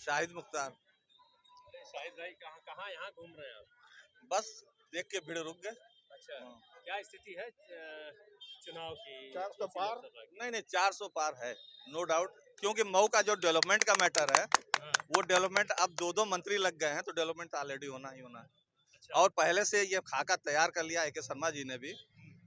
शाहिद मुख्तार। शाहिद भाई कहाँ कहाँ यहाँ घूम रहे हैं आप? बस देख के भीड़ रुक गए। अच्छा, क्या स्थिति है चुनाव की? 400 पार? नहीं नहीं, 400 पार है, नो डाउट। क्योंकि मऊ का जो डेवलपमेंट का मैटर है, हाँ, वो डेवलपमेंट अब दो मंत्री लग गए हैं, तो डेवलपमेंट ऑलरेडी होना ही होना है। अच्छा, और पहले से ये खाका तैयार कर लिया AK शर्मा जी ने भी।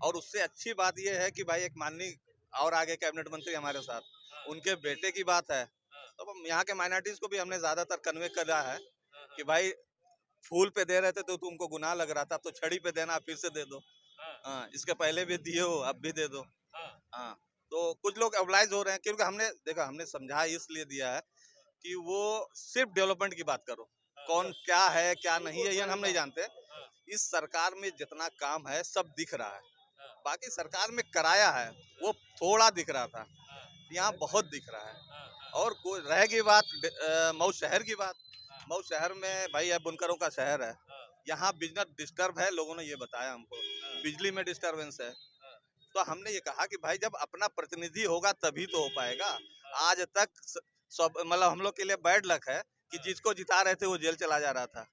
और उससे अच्छी बात ये है कि भाई एक माननीय और आगे कैबिनेट मंत्री हमारे साथ, हाँ, उनके बेटे की बात है। हाँ, तो यहाँ के माइनॉरिटीज को भी हमने ज्यादातर कन्वे करा है हाँ, कि भाई फूल पे दे रहे थे तो तुमको गुनाह लग रहा था, अब तो छड़ी पे देना, फिर से दे दो। हाँ, हाँ, इसके पहले भी दिए हो, अब भी दे दो। हाँ, हाँ, तो कुछ लोग ऑब्लाइज हो रहे हैं, क्योंकि हमने देखा, हमने समझा इसलिए दिया है कि वो सिर्फ डेवलपमेंट की बात करो, कौन क्या है क्या नहीं है ये हम नहीं जानते। हाँ, इस सरकार में जितना काम है सब दिख रहा है, हाँ, बाकी सरकार में कराया है वो थोड़ा दिख रहा था, हाँ, यहाँ बहुत दिख रहा है। हाँ, हाँ, और कोई रहेगी बात मऊ शहर की बात, हाँ, मऊ शहर में भाई ये बुनकरों का शहर है, हाँ, यहाँ बिजनेस डिस्टर्ब है, लोगों ने ये बताया हमको, हाँ, बिजली में डिस्टरबेंस है। हाँ, तो हमने ये कहा कि भाई जब अपना प्रतिनिधि होगा तभी तो हो पाएगा। आज तक सब मतलब हम लोग के लिए बैड लक है कि जिसको जिता रहे थे वो जेल चला जा रहा था।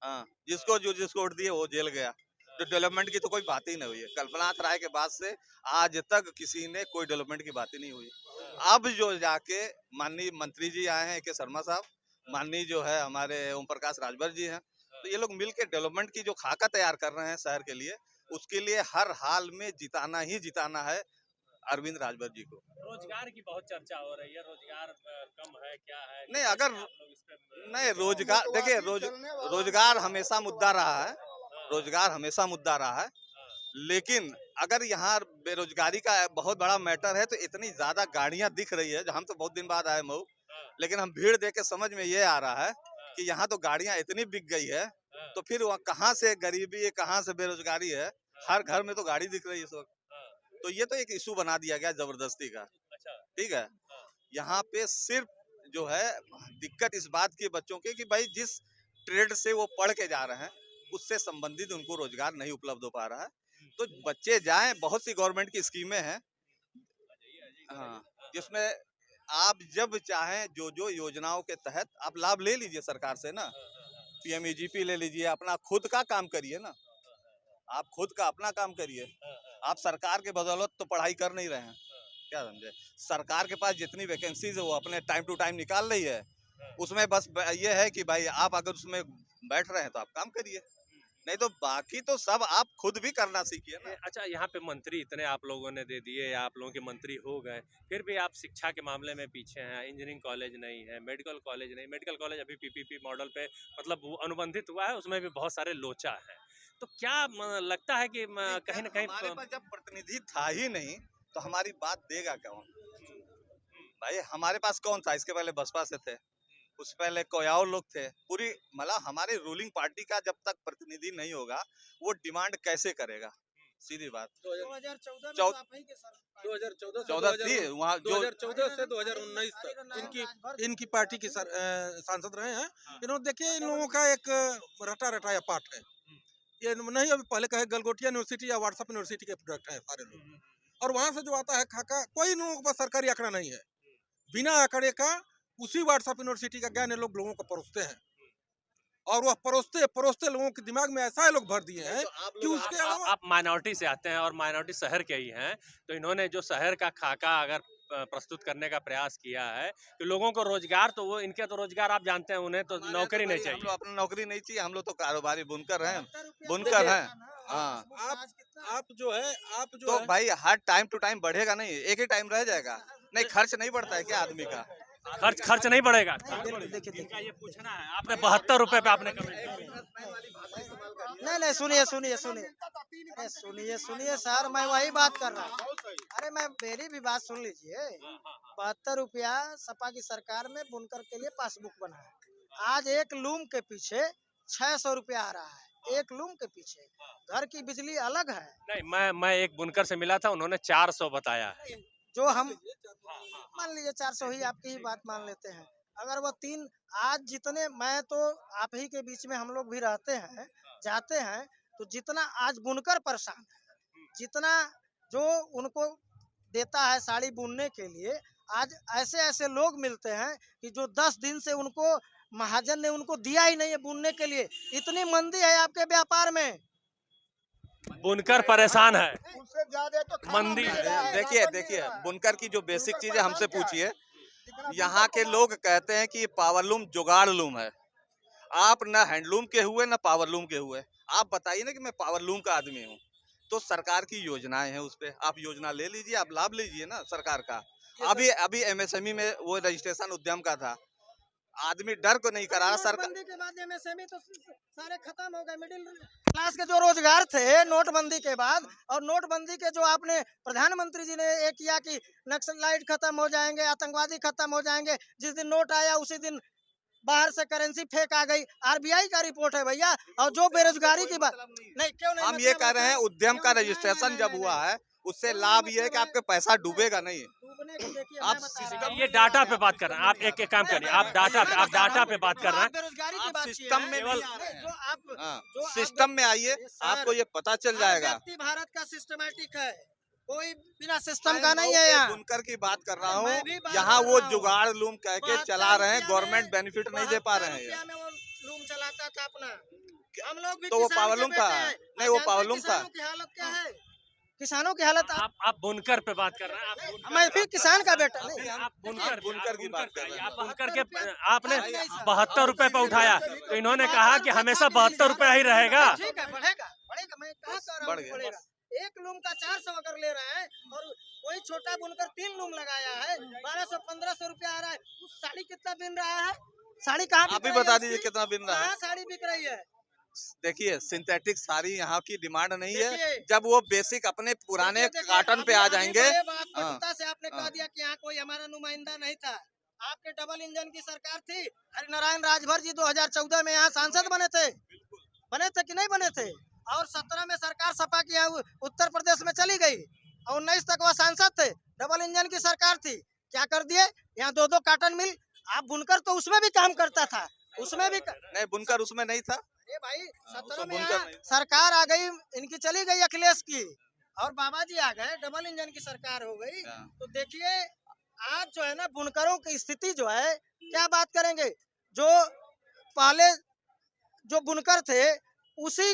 हाँ, जिसको वोट दिए वो जेल गया। तो डेवलपमेंट की तो कोई बात ही नहीं हुई है, कल्पनाथ राय के बाद से आज तक किसी ने कोई डेवलपमेंट की बात ही नहीं हुई। अब जो जाके माननीय मंत्री जी आए हैं AK शर्मा साहब, माननीय जो है हमारे ओम प्रकाश राजभर जी हैं, तो ये लोग मिलके डेवलपमेंट की जो खाका तैयार कर रहे हैं शहर के लिए, उसके लिए हर हाल में जिताना ही जिताना है अरविंद राजभर जी को। रोजगार की बहुत चर्चा हो रही है, रोजगार कम है क्या है? नहीं, कैसे अगर आप लोग इस पे नहीं, रोजगार देखिए, रोजगार हमेशा मुद्दा रहा है, हाँ, रोजगार हमेशा मुद्दा रहा है। हाँ, लेकिन अगर यहाँ बेरोजगारी का बहुत बड़ा मैटर है, तो इतनी ज्यादा गाड़ियां दिख रही है, हम तो बहुत दिन बाद आए मऊ, हाँ, लेकिन हम भीड़ देख के समझ में ये आ रहा है कि यहाँ तो गाड़ियां इतनी बिक गई है, हाँ, तो फिर वहाँ कहाँ से गरीबी है, कहाँ से बेरोजगारी है? हर घर में तो गाड़ी दिख रही है इस वक्त। हाँ, तो ये तो एक इशू बना दिया गया जबरदस्ती का। अच्छा, ठीक है, हाँ, यहाँ पे सिर्फ जो है दिक्कत इस बात की बच्चों की कि भाई जिस ट्रेड से वो पढ़ के जा रहे हैं उससे संबंधित उनको रोजगार नहीं उपलब्ध हो पा रहा है। तो बच्चे जाएं, बहुत सी गवर्नमेंट की स्कीमें हैं, हाँ, जिसमें आप जब चाहें जो जो योजनाओं के तहत आप लाभ ले लीजिए सरकार से ना। PMEGP ले लीजिए, अपना खुद का काम करिए ना, आप खुद का अपना काम करिए। आप सरकार के बदौलत तो पढ़ाई कर नहीं रहे हैं, क्या समझे? सरकार के पास जितनी वैकेंसीज है वो अपने टाइम टू टाइम निकाल रही है, उसमें बस ये है कि भाई आप अगर उसमें बैठ रहे हैं तो आप काम करिए, नहीं तो बाकी तो सब आप खुद भी करना सीखिए ना। अच्छा, यहाँ पे मंत्री इतने आप लोगों ने दे दिए, आप लोगों के मंत्री हो गए, फिर भी आप शिक्षा के मामले में पीछे हैं। इंजीनियरिंग कॉलेज नहीं है, मेडिकल कॉलेज नहीं, मेडिकल कॉलेज अभी PPP मॉडल पे मतलब वो अनुबंधित हुआ है, उसमें भी बहुत सारे लोचा हैं। तो क्या लगता है कि कहीं ना कहीं हमारे पास जब प्रतिनिधि था ही नहीं तो हमारी बात देगा कौन? भाई हमारे पास कौन था? इसके पहले बसपा से थे, उससे पहले कोई और लोग थे। पूरी मतलब हमारे रूलिंग पार्टी का जब तक प्रतिनिधि नहीं होगा वो डिमांड कैसे करेगा? सीधी बात। 2014 थी वहाँ जो 2014 से 2019 तक इनकी पार्टी की सांसद रहे हैं। इन्होंने देखिए इन लोगों का एक रटा रटाया पाठ है। ये नहीं अभी पहले कहे गलगोटिया यूनिवर्सिटी या व्हाट्सएप यूनिवर्सिटी के प्रोडक्ट है सारे लोग, और वहां से जो आता है खाका, कोई इन लोगों के पास सरकारी आंकड़ा नहीं है। बिना आंकड़े का उसी व्हाट्सएप यूनिवर्सिटी का ज्ञान ये लोग लोगों को परोसते हैं, और वह परोसते परोसते लोगों के दिमाग में ऐसा लोग भर दिए हैं कि उसके अलावा आप माइनॉरिटी से आते हैं और माइनॉरिटी शहर के ही हैं, तो इन्होंने जो शहर का खाका अगर प्रस्तुत करने का प्रयास किया है कि लोगों को रोजगार, तो वो इनके तो रोजगार आप जानते हैं, उन्हें तो नौकरी नहीं हम चाहिए। लोग अपनी नौकरी नहीं चाहिए, हम लोग तो कारोबारी बुनकर हैं, देखिए, हाँ। आप जो है तो भाई हर टाइम टू टाइम बढ़ेगा नहीं, एक ही टाइम रह जाएगा। नहीं, खर्च नहीं बढ़ता है क्या आदमी का? खर्च नहीं बढ़ेगा। देखिए इनका ये पूछना है, आपने 72 रुपए पे आपने कमेंट नहीं, सुनिए सर, मैं वही बात कर रहा हूँ। अरे मैं मेरी भी बात सुन लीजिए। 72 रुपया सपा की सरकार में बुनकर के लिए पासबुक बना है। आज एक लूम के पीछे 600 रुपया आ रहा है, एक लूम के पीछे। घर की बिजली अलग है। नहीं, मैं एक बुनकर से मिला था, उन्होंने 400 बताया है। जो हम मान लीजिए 400 ही, आपकी ही बात मान लेते हैं। अगर वो 3 आज जितने, मैं तो आप ही के बीच में हम लोग भी रहते हैं, जाते हैं, तो जितना आज बुनकर परेशान है, जितना जो उनको देता है साड़ी बुनने के लिए, आज ऐसे ऐसे लोग मिलते हैं कि जो 10 दिन से उनको महाजन ने उनको दिया ही नहीं है बुनने के लिए। इतनी मंदी है आपके व्यापार में। बुनकर परेशान है, मंदी देखिए देखिए बुनकर की जो बेसिक चीजें हमसे पूछिए। यहाँ के लोग कहते हैं कि ये पावरलूम जुगाड़ लूम है। आप न हैंडलूम के हुए न पावरलूम के हुए, आप बताइए ना कि मैं पावरलूम का आदमी हूँ। तो सरकार की योजनाएं हैं, उस पे आप योजना ले लीजिए, आप लाभ लीजिए ना सरकार का। अभी अभी एमएसएमई में वो रजिस्ट्रेशन उद्यम का था, आदमी डर को नहीं करा रहा सरकार। नोटबंदी के बाद एमएसएमई तो सारे खत्म हो गए। मिडिल क्लास के जो रोजगार थे नोटबंदी के बाद, और नोटबंदी के जो आपने प्रधानमंत्री जी ने ये किया कि नक्सलाइट खत्म हो जाएंगे, आतंकवादी खत्म हो जाएंगे, जिस दिन नोट आया उसी दिन बाहर से करेंसी फेंक आ गई। आरबीआई का रिपोर्ट है भैया। और जो बेरोजगारी की बात नहीं, क्यों नहीं, हम ये कह रहे हैं उद्यम का रजिस्ट्रेशन जब हुआ है उससे लाभ ये है कि आपके पैसा डूबेगा नहीं। आप सिस्टम ये डाटा पे बात कर रहे हैं आप, एक काम करिए, आप डाटा पे बात कर रहे हैं। बेरोजगारी की बात सिस्टम में केवल जो आप सिस्टम में आइए, आपको ये पता चल जाएगा। व्यक्ति भारत का सिस्टमेटिक है, कोई बिना सिस्टम का नहीं है यहाँ। बुनकर की बात कर रहा मैं भी हूँ, बात यहाँ कर वो रहा हूँ। जुगाड़ लूम कह के चला रहे हैं, गवर्नमेंट बेनिफिट नहीं दे पा रहे हैं। 72 रुपया में वो लूम चलाता था अपना। हम लोग भी तो वो किसान के पावरलूम बेटे था? हैं। नहीं, वो जानते हैं पावरलूम था। किसानों की हालत क्या है? किसानों की हालत आप बुनकर पे बात कर रहे हैं, आप बुनकर मैं भी किसान का बेटा नहीं। आप बुनकर बुनकर की बात कर रहे हैं। आप बुनकर के आपने 72 रुपए पे उठाया, तो इन्होंने कहा कि हमेशा 72 रुपए ही रहेगा। ठीक है, बढ़ेगा बढ़ेगा, मैं कहाँ कह रहा बढ़ हूँ गया। बढ़ेगा। एक लूम का 400 अगर ले रहे हैं और कोई छोटा बुनकर 3 लूम लगाया है, 1200-1500 रुपया आ रहा है। उस साड़ी कितना बिन रहा है? साड़ी कहाँ आप ही बता दीजिए कितना बिन रहा है। कहाँ साड़ी बिक रही है? देखिए सिंथेटिक साड़ी यहाँ की डिमांड नहीं है। देखिए। जब वो बेसिक अपने पुराने देखिए, काटन पे आ अभी जाएंगे। बड़े बात हाँ, पटुता से आपने कह हाँ। दिया कि यहाँ कोई हमारा नुमाइंदा नहीं था। आपके डबल इंजन की सरकार थी। हरिनारायण राजभर जी 2014 में यहाँ सांसद बने थे कि नहीं बने थे? और 17 में सरकार सपा की यहाँ उत्तर प्रदेश में चली गई और 19 तक वह सांसद थे। डबल इंजन की सरकार थी, क्या कर दिए? यहाँ 2-2 काटन मिल। आप बुनकर तो उसमें भी काम करता था, उसमें भी नहीं, बुनकर उसमें नहीं था। अरे भाई 17 में बुनकर यहाँ नहीं। सरकार आ गई, इनकी चली गई अखिलेश की, और बाबा जी आ गए, डबल इंजन की सरकार हो गई। तो देखिए आज जो है ना बुनकरों की स्थिति जो है, क्या बात करेंगे। जो पहले जो बुनकर थे उसी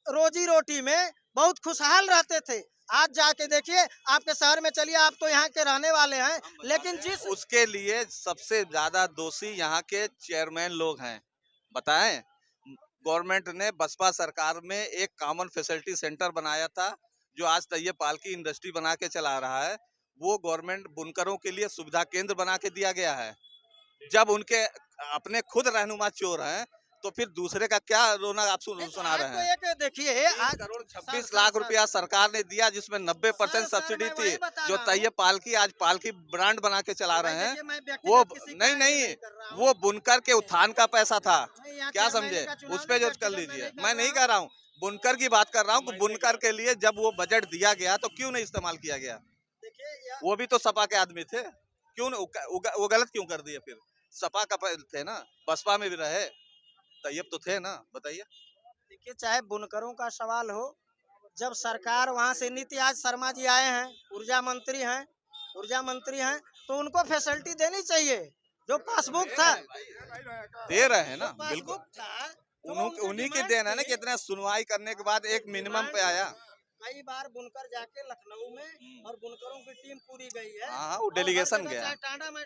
रोजी रोटी में बहुत खुशहाल रहते थे। आज जाके देखिए, आपके शहर में चलिए, आप तो यहाँ के रहने वाले हैं, लेकिन जिस उसके लिए सबसे ज्यादा दोषी यहाँ के चेयरमैन लोग हैं। बताएं, गवर्नमेंट ने बसपा सरकार में एक कॉमन फैसिलिटी सेंटर बनाया था, जो आज तैयब पाल की इंडस्ट्री बना के चला रहा है। वो गवर्नमेंट बुनकरों के लिए सुविधा केंद्र बना के दिया गया है। जब उनके अपने खुद रहनुमा चोर हैं, तो फिर दूसरे का क्या रोना आप सुना रहे हैं। एक देखिए, आज 1,26 लाख रुपया सरकार ने दिया, जिसमें 90% सब्सिडी थी, जो तैयब पालकी आज पालकी ब्रांड बना के चला रहे हैं। वो नहीं, वो बुनकर के उत्थान का पैसा था, क्या समझे, उस पे जज कर लीजिए। मैं नहीं कह रहा हूँ, बुनकर की बात कर रहा हूँ। बुनकर के लिए जब वो बजट दिया गया तो क्यों नहीं इस्तेमाल किया गया? वो भी तो सपा के आदमी थे, क्यों वो गलत क्यों कर दिए? फिर सपा का थे ना, बसपा में भी रहे, तैयब तो थे ना, बताइए। देखिए, चाहे बुनकरों का सवाल हो, जब सरकार वहाँ से नीति आज शर्मा जी आए हैं, ऊर्जा मंत्री हैं, तो उनको फैसिलिटी देनी चाहिए। जो पासबुक था दे रहे हैं ना, बिल्कुल पासबुक था, उन्हीं की देन है ना। कितना सुनवाई करने के बाद एक मिनिमम पे आया। कई बार बुनकर जाके लखनऊ में, और बुनकरों की टीम पूरी गई है। हाँ, वो डेलीगेशन गया। मैं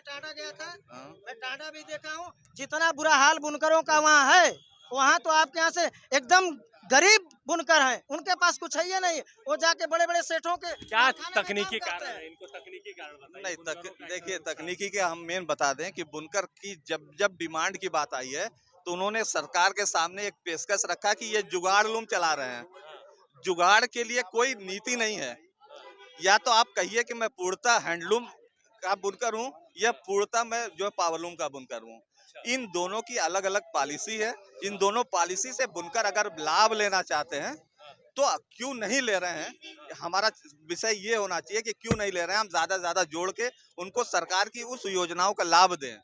टांडा गया था, हाँ। मैं टांडा भी देखा हूँ। जितना बुरा हाल बुनकरों का वहाँ है, वहाँ तो आपके यहाँ से एकदम गरीब बुनकर हैं, उनके पास कुछ है ही नहीं। वो जाके बड़े बड़े सेठों के क्या कारखाने में तकनीकी काम करते कारण हैं। है, इनको तकनीकी कारण बताइए। नहीं, बुनकरों का देखिए ऐसा तकनीकी के हम मेन बता दें कि बुनकर की जब डिमांड की बात आई है, तो उन्होंने सरकार के सामने एक पेशकश रखा कि ये जुगाड़ लूम चला रहे हैं। जुगाड़ के लिए कोई नीति नहीं है। या तो आप कहिए कि मैं पूर्णतः हैंडलूम का बुनकर हूँ, या पूर्णतः मैं जो पावरलूम का बुनकर हूँ। इन दोनों की अलग अलग पॉलिसी है। इन दोनों पॉलिसी से बुनकर अगर लाभ लेना चाहते हैं तो क्यों नहीं ले रहे हैं? हमारा विषय ये होना चाहिए कि क्यों नहीं ले रहे हैं। हम ज्यादा जोड़ के उनको सरकार की उस योजनाओं का लाभ दें।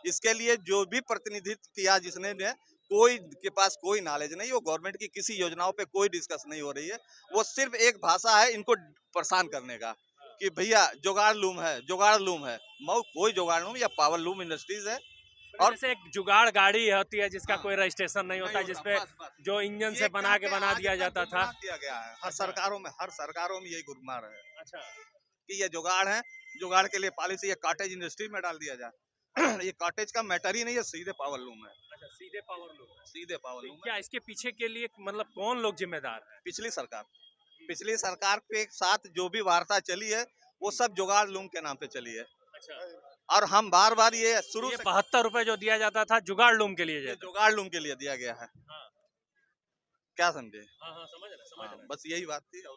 इसके लिए जो भी प्रतिनिधित्व किया जिसने ने, कोई के पास कोई नॉलेज नहीं, वो गवर्नमेंट की किसी योजनाओं पे कोई डिस्कस नहीं हो रही है। वो सिर्फ एक भाषा है इनको परेशान करने का कि भैया जुगाड़ लूम है। मऊ कोई जुगाड़ लूम या पावर लूम इंडस्ट्रीज है। और जैसे एक जुगाड़ गाड़ी होती है जिसका हाँ, कोई रजिस्ट्रेशन नहीं होता, जिसपे बस, बस। जो इंजन ये से बना के करके बना आज दिया तक जाता था। गुमराह किया गया है। हर सरकारों में यही गुमराह है अच्छा, कि ये जुगाड़ है, जुगाड़ के लिए पॉलिसी ये कॉटेज इंडस्ट्री में डाल दिया जाए। ये कॉटेज का मैटर ही नहीं है, सीधे पावर लूम है, अच्छा सीधे पावर लूम है। सीधे पावर लूम है। क्या इसके पीछे के लिए मतलब कौन लोग जिम्मेदार है? पिछली सरकार के साथ जो भी वार्ता चली है वो सब जुगाड़ लूम के नाम पे चली है। अच्छा, और हम बार बार ये शुरू ये से 72 रुपए जो दिया जाता था जुगाड़ लूम के लिए ये जाता। जुगाड़ लूम के लिए दिया गया है। हाँ। क्या समझे? हाँ हाँ, समझ रहे बस यही बात थी और